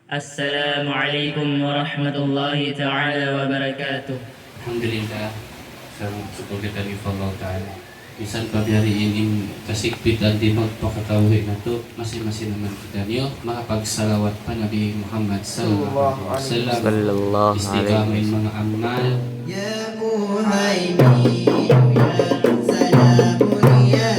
Assalamualaikum warahmatullahi ta'ala wabarakatuh. Alhamdulillah, syukur kita ni Allah Ta'ala. Bisan pabiyari ining kasigpitan di magpakakawin na to, masing-masing naman kita niyo, makapagsalawat pa Nabi Muhammad sallallahu alaihi wasallam. Istiqamay mga amal. Ya Muhaimin, ya Salamun, ya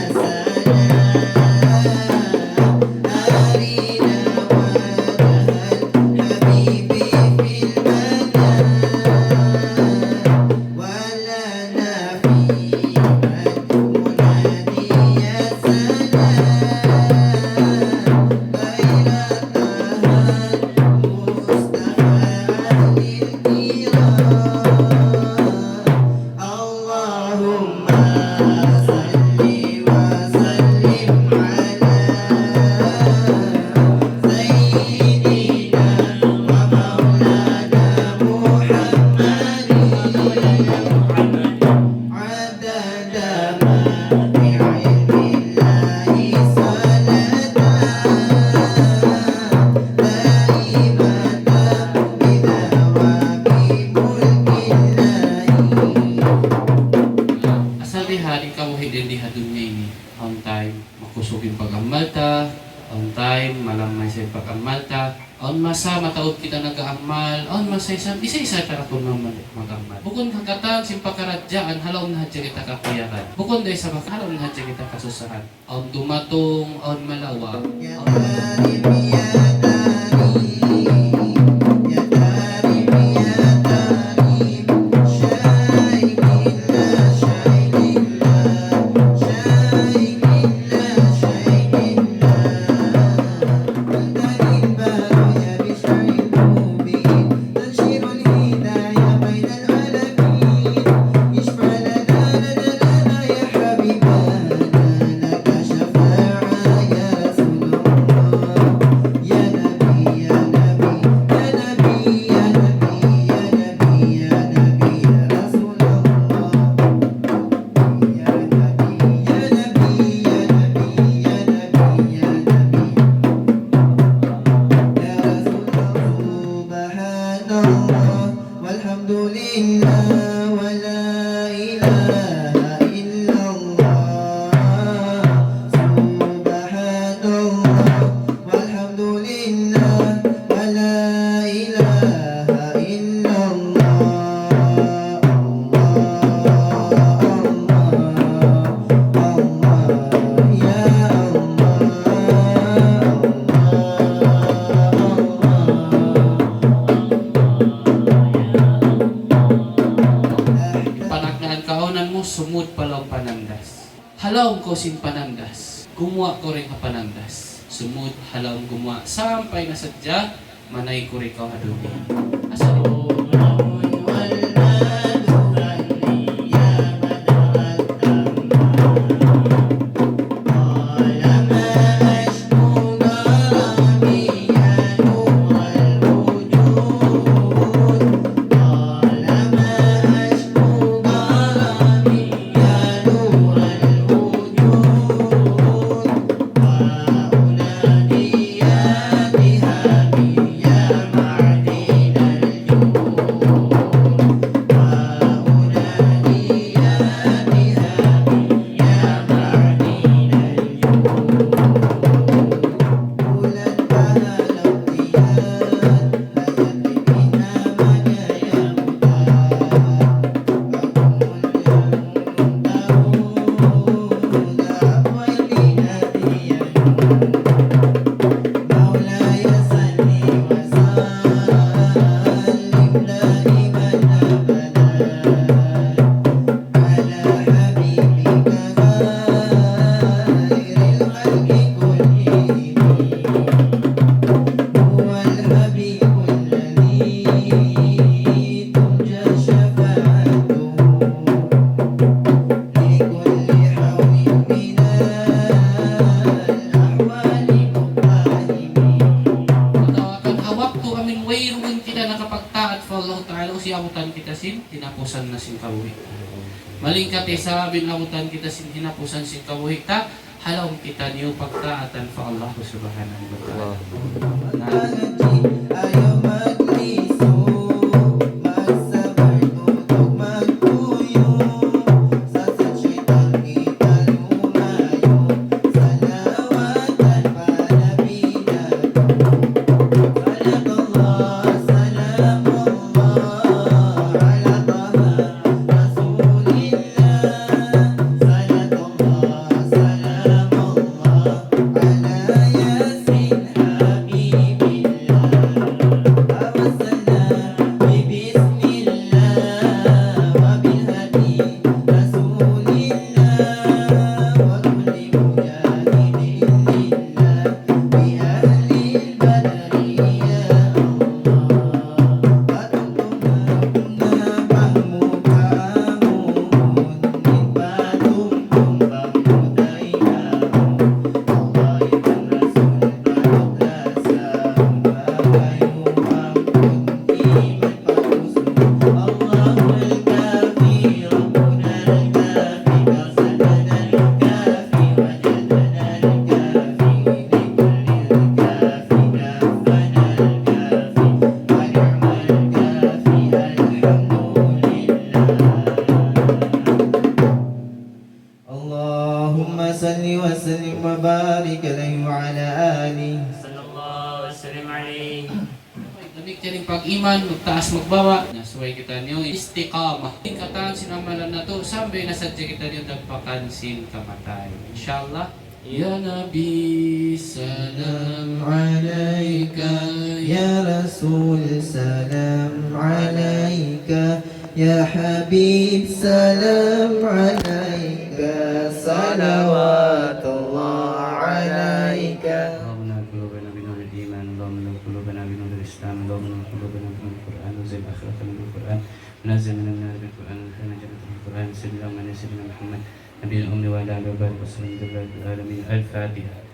on time makusugin pag-amalta, on time malamay sa pag-amalta, on masa mataod kita nag-aamal, on masa isa-isa para kung mag-amal. Bukod kagatan simpakaradyaan, halaw na hadya kita kakuyakan. Bukod dahil sa halaw na hadya kita kasusahan. On dumatong, on malawa, sumud palaw panandas. Halaw ko sin panandas. Gumawa ko rin ka panandas. Sumud halaw gumawa. Sampay na sadya, manay ko rin ka hadumi. Asali. Amutan kita sin tinapusan na sin kawuhik. Malingkat sa binamutan kita sin tinapusan sin kawuhik ta halaw kita niyo pagtaatan fa Allah subhanahu wa ta'ala. اللهم صل وسلم وبارك عليه وعلى آله. Sallallahu wasallam alaihi. Dalik jaring pag-iman, magtaas magbawa. Nasuway kita niyo, istiqamah. Tingkatan sinamalan na to, sambil nasadya kita niyo dagpakan sin kamatay. Inshallah. Ya Nabi, salam alaika. يا رسول سلام عليك يا حبيب سلام عليك صلوات الله عليك. اللهم نور قلوبنا بنور الإيمان، اللهم نور قلوبنا بنور الإسلام، اللهم نور قلوبنا بنور القرآن، وزد آخرتنا بالقرآن، نزل من النار بالقرآن، ونخرجنا جنة بالقرآن، سيدنا محمد نبي الأمة وعلى آله وصحبه وسلم. العالمين. الفاتحة.